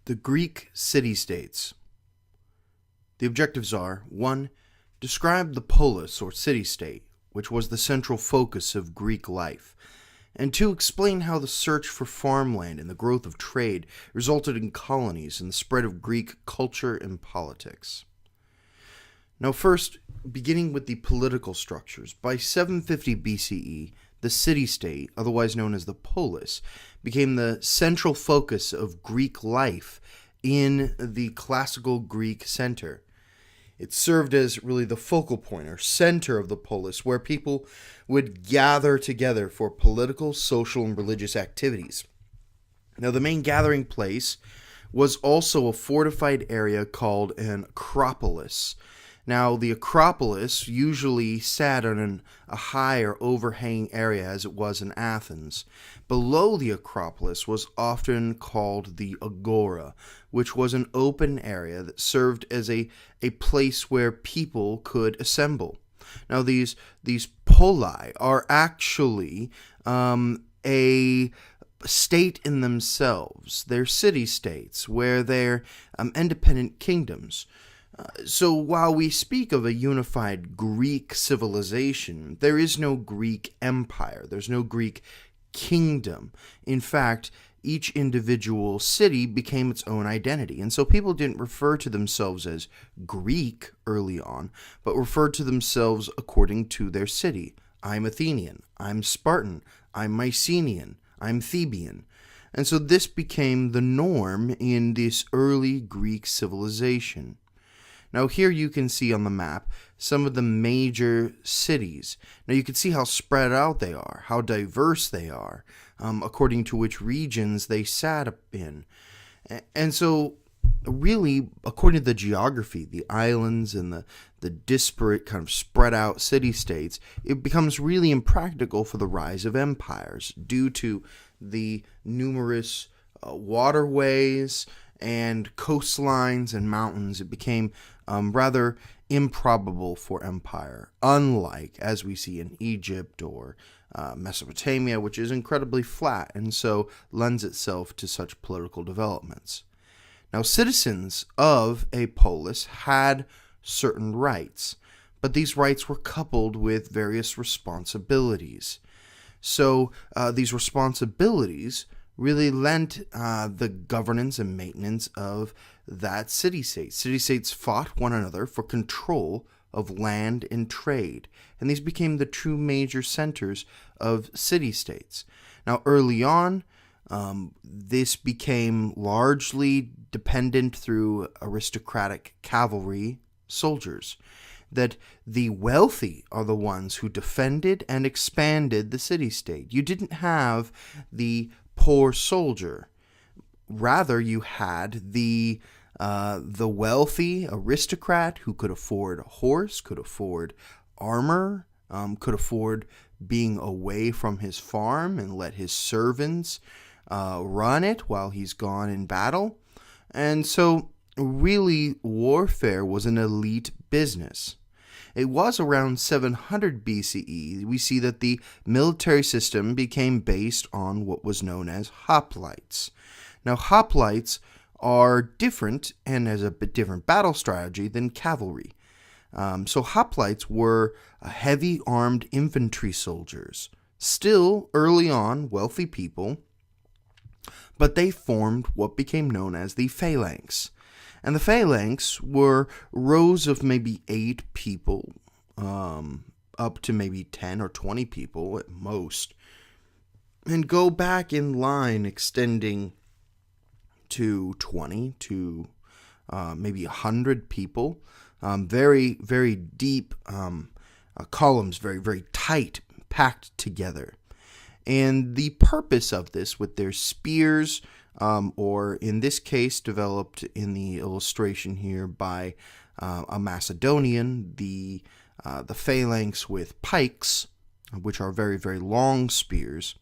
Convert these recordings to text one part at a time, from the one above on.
The Greek city-states. The objectives are 1. Describe the polis or city-state, which was the central focus of Greek life, and 2. Explain how the search for farmland and the growth of trade resulted in colonies and the spread of Greek culture and politics. Now first, beginning with the political structures, by 750 BCE, the city-state, otherwise known as the polis, became the central focus of Greek life in the classical Greek center. It served as really the focal point or center of the polis, where people would gather together for political, social, and religious activities. Now, the main gathering place was also a fortified area called an acropolis. Now, the Acropolis usually sat on a high or overhanging area, as it was in Athens. Below the Acropolis was often called the Agora, which was an open area that served as a place where people could assemble. Now, these poli are actually a state in themselves. They're city-states, where they're independent kingdoms. So while we speak of a unified Greek civilization, there is no Greek empire. There's no Greek kingdom. In fact, each individual city became its own identity. And so people didn't refer to themselves as Greek early on, but referred to themselves according to their city. I'm Athenian. I'm Spartan. I'm Mycenaean. I'm Theban. And so this became the norm in this early Greek civilization. Now here you can see on the map some of the major cities. Now you can see how spread out they are, how diverse they are, according to which regions they sat in. And so really, according to the geography, the islands and the disparate kind of spread out city-states, it becomes really impractical for the rise of empires due to the numerous waterways and coastlines and mountains. It became rather improbable for empire, unlike as we see in Egypt or Mesopotamia, which is incredibly flat and so lends itself to such political developments. Now, citizens of a polis had certain rights, but these rights were coupled with various responsibilities. So these responsibilities really lent the governance and maintenance of that city-state. City-states fought one another for control of land and trade, and these became the two major centers of city-states. Now, early on, this became largely dependent through aristocratic cavalry soldiers, that the wealthy are the ones who defended and expanded the city-state. You didn't have the poor soldier. Rather, you had the wealthy aristocrat who could afford a horse, could afford armor, could afford being away from his farm and let his servants run it while he's gone in battle. And so, really, warfare was an elite business. It was around 700 BCE, we see that the military system became based on what was known as hoplites. Now, hoplites are different and has a bit different battle strategy than cavalry. So hoplites were heavy armed infantry soldiers, still early on wealthy people, but they formed what became known as the phalanx. And the phalanx were rows of maybe 8 people, up to maybe 10 or 20 people at most, and go back in line extending to 20 to maybe 100 people. Very, very deep columns, very, very tight, packed together. And the purpose of this, with their spears, or in this case developed in the illustration here by a Macedonian, the phalanx with pikes, which are very, very long spears.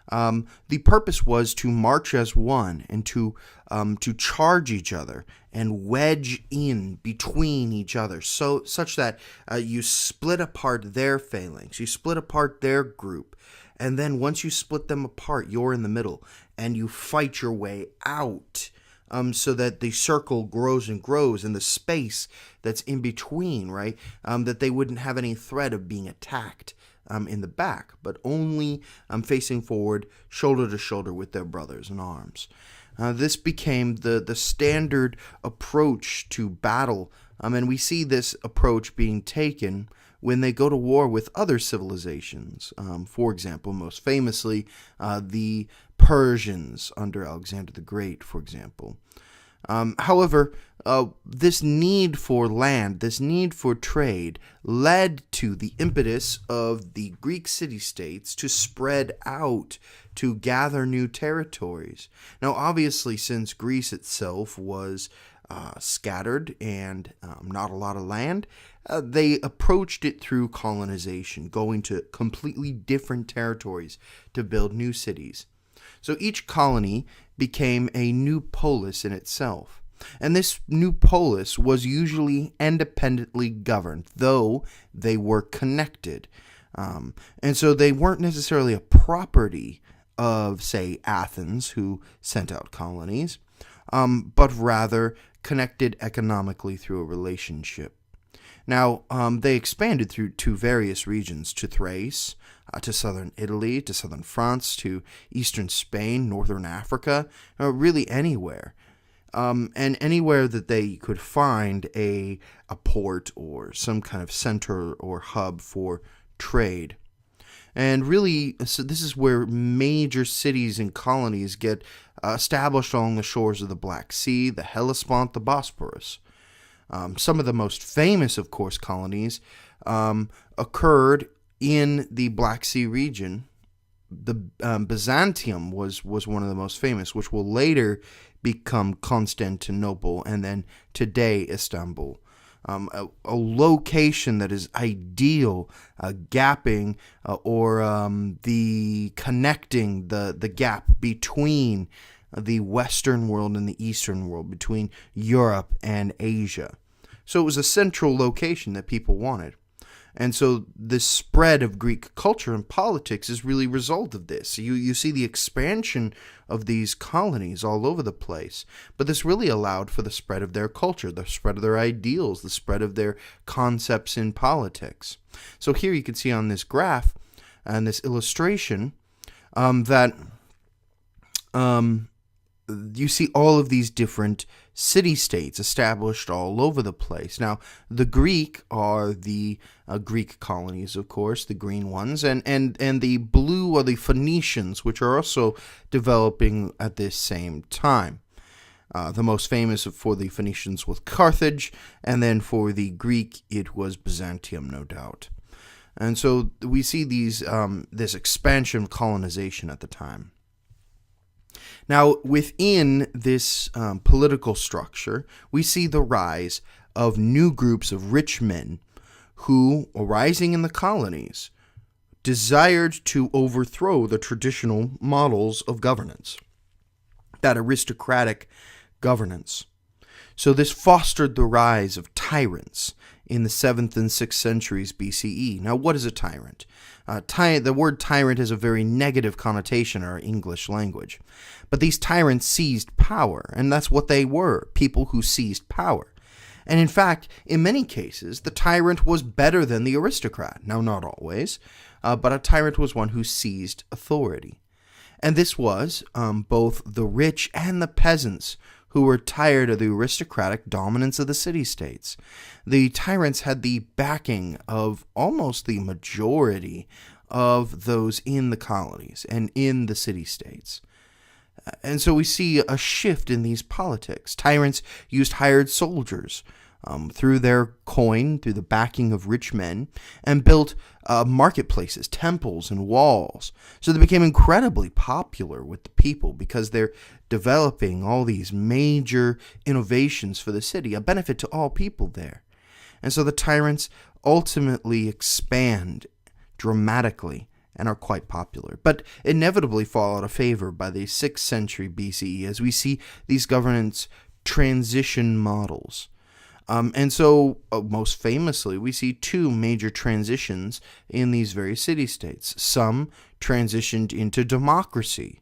The purpose was to march as one and to charge each other and wedge in between each other, such that you split apart their phalanx, you split apart their group, and then once you split them apart, you're in the middle, and you fight your way out so that the circle grows and grows, and the space that's in between, right, that they wouldn't have any threat of being attacked in the back, but only facing forward, shoulder to shoulder with their brothers in arms. This became the standard approach to battle, and we see this approach being taken when they go to war with other civilizations. For example, most famously, the Persians under Alexander the Great, for example. However, this need for land, this need for trade, led to the impetus of the Greek city-states to spread out, to gather new territories. Now, obviously, since Greece itself was scattered and not a lot of land, they approached it through colonization, going to completely different territories to build new cities. So each colony became a new polis in itself. And this new polis was usually independently governed, though they were connected. And so they weren't necessarily a property of, say, Athens, who sent out colonies, but rather connected economically through a relationship. Now, they expanded to various regions, to Thrace, to southern Italy, to southern France, to eastern Spain, northern Africa, really anywhere. And anywhere that they could find a port or some kind of center or hub for trade. And really, so this is where major cities and colonies get established along the shores of the Black Sea, the Hellespont, the Bosporus. Some of the most famous, of course, colonies occurred in the Black Sea region. The Byzantium was one of the most famous, which will later become Constantinople and then today Istanbul. A location that is ideal, gapping or the connecting the gap between the Western world and the Eastern world, between Europe and Asia. So it was a central location that people wanted. And so this spread of Greek culture and politics is really a result of this. You see the expansion of these colonies all over the place. But this really allowed for the spread of their culture, the spread of their ideals, the spread of their concepts in politics. So here you can see on this graph and this illustration that you see all of these different city-states established all over the place. Now, the Greek are the Greek colonies, of course, the green ones, and the blue are the Phoenicians, which are also developing at this same time. The most famous for the Phoenicians was Carthage, and then for the Greek, it was Byzantium, no doubt. And so we see these this expansion of colonization at the time. Now, within this political structure, we see the rise of new groups of rich men who, arising in the colonies, desired to overthrow the traditional models of governance, that aristocratic governance. So this fostered the rise of tyrants in the 7th and 6th centuries BCE. Now, what is a tyrant? The word tyrant has a very negative connotation in our English language. But these tyrants seized power, and that's what they were, people who seized power. And in fact, in many cases, the tyrant was better than the aristocrat. Now, not always, but a tyrant was one who seized authority. And this was both the rich and the peasants who were tired of the aristocratic dominance of the city-states. The tyrants had the backing of almost the majority of those in the colonies and in the city-states. And so we see a shift in these politics. Tyrants used hired soldiers through their coin, through the backing of rich men, and built marketplaces, temples, and walls. So they became incredibly popular with the people because they're developing all these major innovations for the city, a benefit to all people there. And so the tyrants ultimately expand dramatically and are quite popular, but inevitably fall out of favor by the 6th century BCE as we see these governance transition models. And so, most famously, we see two major transitions in these various city-states. Some transitioned into democracy,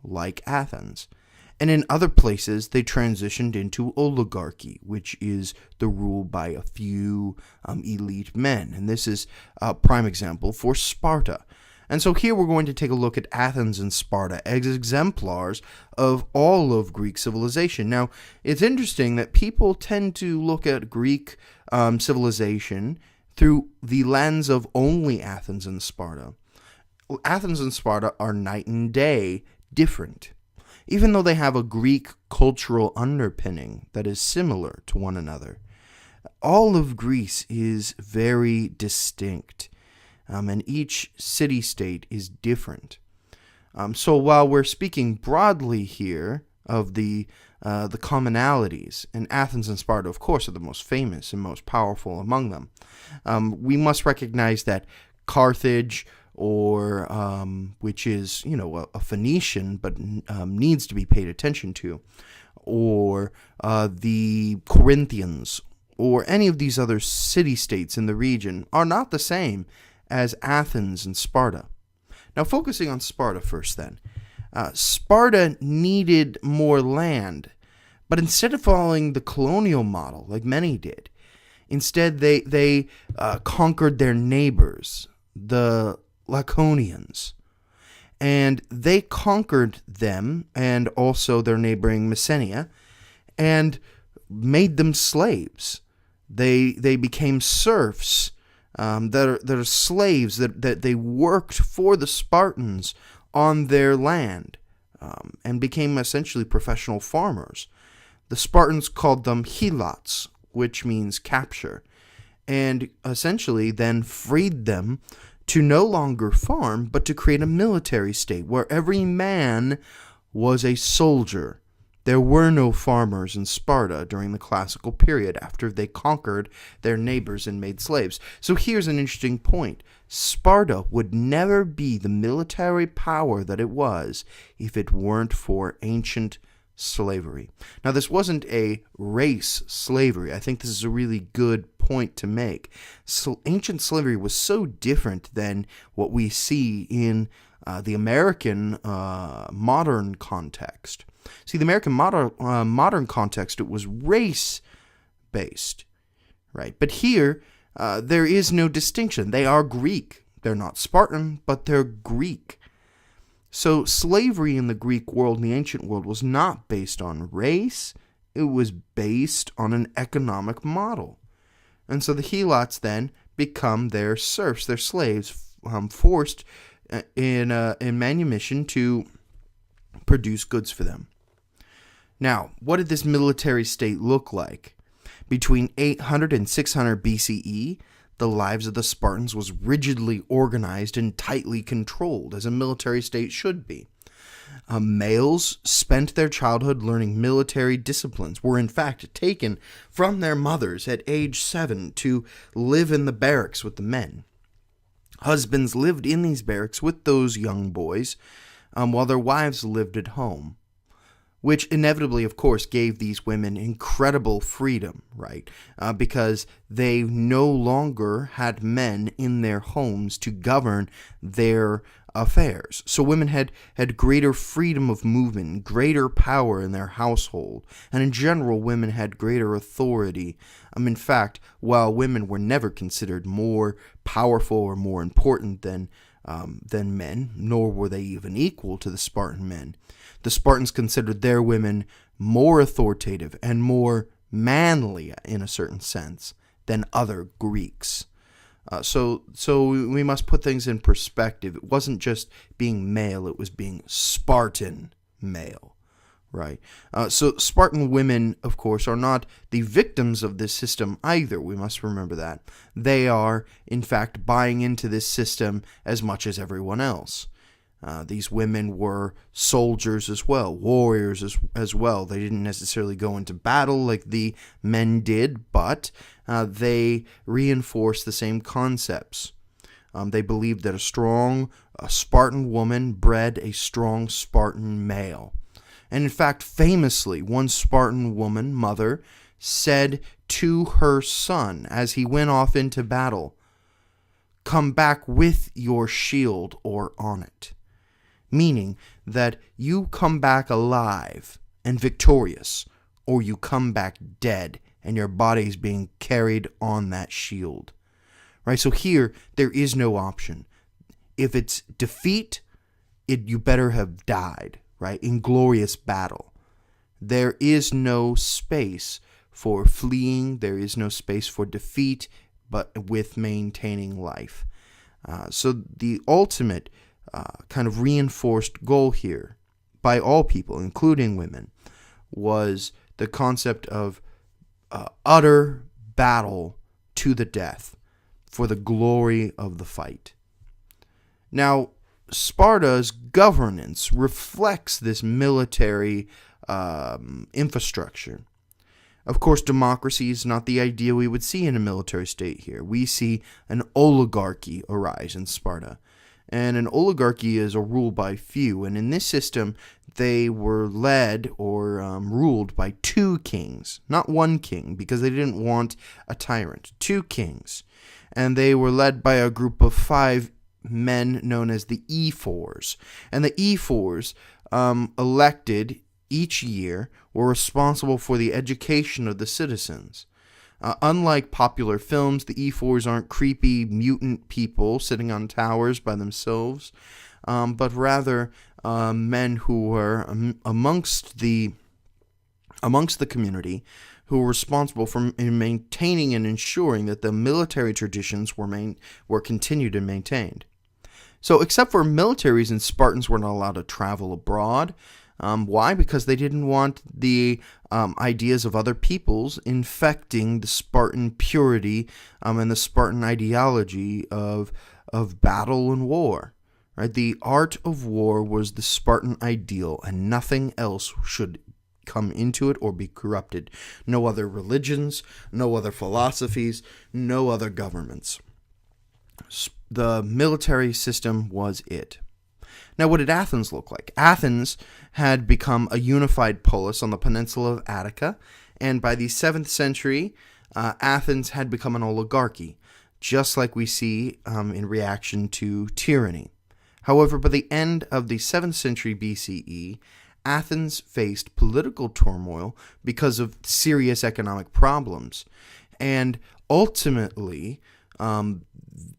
like Athens, And in other places, they transitioned into oligarchy, which is the rule by a few elite men. And this is a prime example for Sparta. And so here we're going to take a look at Athens and Sparta as exemplars of all of Greek civilization. Now, it's interesting that people tend to look at Greek civilization through the lens of only Athens and Sparta. Athens and Sparta are night and day different, even though they have a Greek cultural underpinning that is similar to one another. All of Greece is very distinct. And each city-state is different. So while we're speaking broadly here of the commonalities, and Athens and Sparta, of course, are the most famous and most powerful among them, we must recognize that Carthage, or which is a Phoenician, but needs to be paid attention to, or the Corinthians, or any of these other city-states in the region, are not the same as Athens and Sparta. Now, focusing on Sparta first then. Sparta needed more land, but instead of following the colonial model like many did, instead they conquered their neighbors, the Laconians. And they conquered them and also their neighboring Messenia and made them slaves. They became serfs. That are slaves that they worked for the Spartans on their land and became essentially professional farmers. The Spartans called them helots, which means capture, and essentially then freed them to no longer farm, but to create a military state where every man was a soldier. There were no farmers in Sparta during the classical period after they conquered their neighbors and made slaves. So here's an interesting point. Sparta would never be the military power that it was if it weren't for ancient slavery. Now, this wasn't a race slavery. I think this is a really good point to make. So ancient slavery was so different than what we see in the American modern context. See, the American modern context, it was race-based, right? But here, there is no distinction. They are Greek. They're not Spartan, but they're Greek. So slavery in the Greek world, in the ancient world, was not based on race. It was based on an economic model. And so the helots then become their serfs, their slaves, forced in manumission to produce goods for them. Now, what did this military state look like? Between 800 and 600 BCE, the lives of the Spartans was rigidly organized and tightly controlled, as a military state should be. Males spent their childhood learning military disciplines, were in fact taken from their mothers at age 7 to live in the barracks with the men. Husbands lived in these barracks with those young boys, while their wives lived at home, which inevitably, of course, gave these women incredible freedom, right? Because they no longer had men in their homes to govern their affairs. So women had greater freedom of movement, greater power in their household, and in general, women had greater authority. In fact, while women were never considered more powerful or more important than men, nor were they even equal to the Spartan men, the Spartans considered their women more authoritative and more manly, in a certain sense, than other Greeks. So we must put things in perspective. It wasn't just being male, it was being Spartan male, right? So Spartan women, of course, are not the victims of this system either. We must remember that. They are, in fact, buying into this system as much as everyone else. These women were soldiers as well, warriors as well. They didn't necessarily go into battle like the men did, but they reinforced the same concepts. They believed that a strong Spartan woman bred a strong Spartan male. And in fact, famously, one Spartan woman, mother, said to her son as he went off into battle, "Come back with your shield or on it." Meaning that you come back alive and victorious, or you come back dead and your body is being carried on that shield. Right? So here, there is no option. If it's defeat, you better have died, right? In glorious battle. There is no space for fleeing. There is no space for defeat, but with maintaining life. So the ultimate kind of reinforced goal here by all people, including women, was the concept of utter battle to the death for the glory of the fight. Now, Sparta's governance reflects this military infrastructure. Of course, democracy is not the idea we would see in a military state here. We see an oligarchy arise in Sparta. And an oligarchy is a rule by few. And in this system, they were led or ruled by two kings. Not one king, because they didn't want a tyrant. Two kings. And they were led by a group of 5 men known as the ephors. And the ephors, elected each year, were responsible for the education of the citizens. Unlike popular films, the ephors aren't creepy mutant people sitting on towers by themselves, but rather men who were amongst the community, who were responsible for maintaining and ensuring that the military traditions were continued and maintained. So, except for military reasons, Spartans were not allowed to travel abroad. Why? Because they didn't want the ideas of other peoples infecting the Spartan purity and the Spartan ideology of battle and war. Right? The art of war was the Spartan ideal, and nothing else should come into it or be corrupted. No other religions, no other philosophies, no other governments. The military system was it. Now, what did Athens look like? Athens had become a unified polis on the peninsula of Attica, and by the 7th century, Athens had become an oligarchy, just like we see in reaction to tyranny. However, by the end of the 7th century BCE, Athens faced political turmoil because of serious economic problems, and ultimately,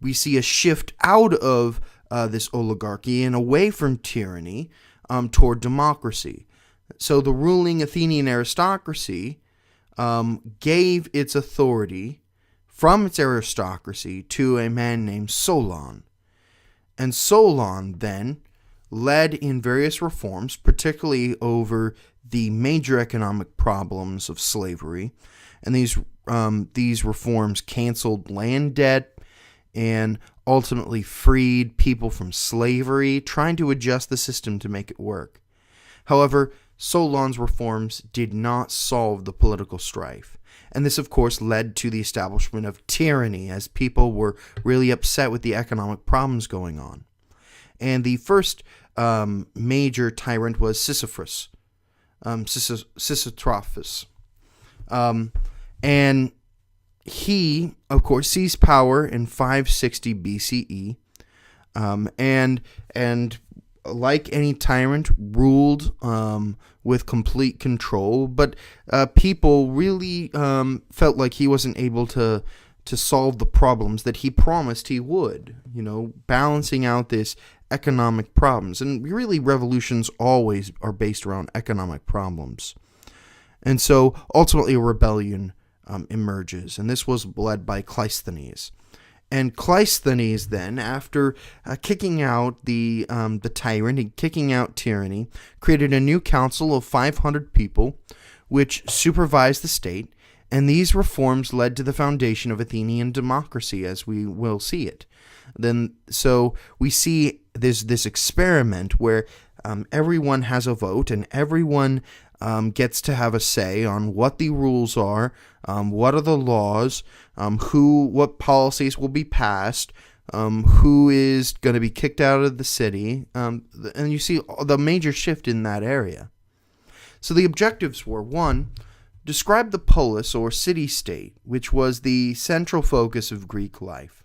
we see a shift out of this oligarchy and away from tyranny toward democracy. So the ruling Athenian aristocracy gave its authority from its aristocracy to a man named Solon. And Solon then led in various reforms, particularly over the major economic problems of slavery. And these reforms canceled land debt and ultimately freed people from slavery, trying to adjust the system to make it work. However, Solon's reforms did not solve the political strife. And this, of course, led to the establishment of tyranny, as people were really upset with the economic problems going on. And the first major tyrant was Sisyphus, Sisyphus. And he, of course, seized power in 560 BCE, and like any tyrant, ruled with complete control. But people really felt like he wasn't able to solve the problems that he promised he would. Balancing out this economic problems, and really revolutions always are based around economic problems. And so ultimately, a rebellion emerges, and this was led by Cleisthenes. And Cleisthenes then, after kicking out the tyrant and kicking out tyranny, created a new council of 500 people, which supervised the state. And these reforms led to the foundation of Athenian democracy, as we will see it. So we see this experiment where everyone has a vote, and everyone gets to have a say on what the rules are, what are the laws, what policies will be passed, who is going to be kicked out of the city, and you see the major shift in that area. So the objectives were: 1, describe the polis or city-state, which was the central focus of Greek life.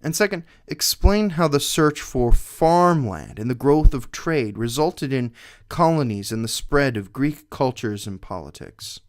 And second, explain how the search for farmland and the growth of trade resulted in colonies and the spread of Greek cultures and politics.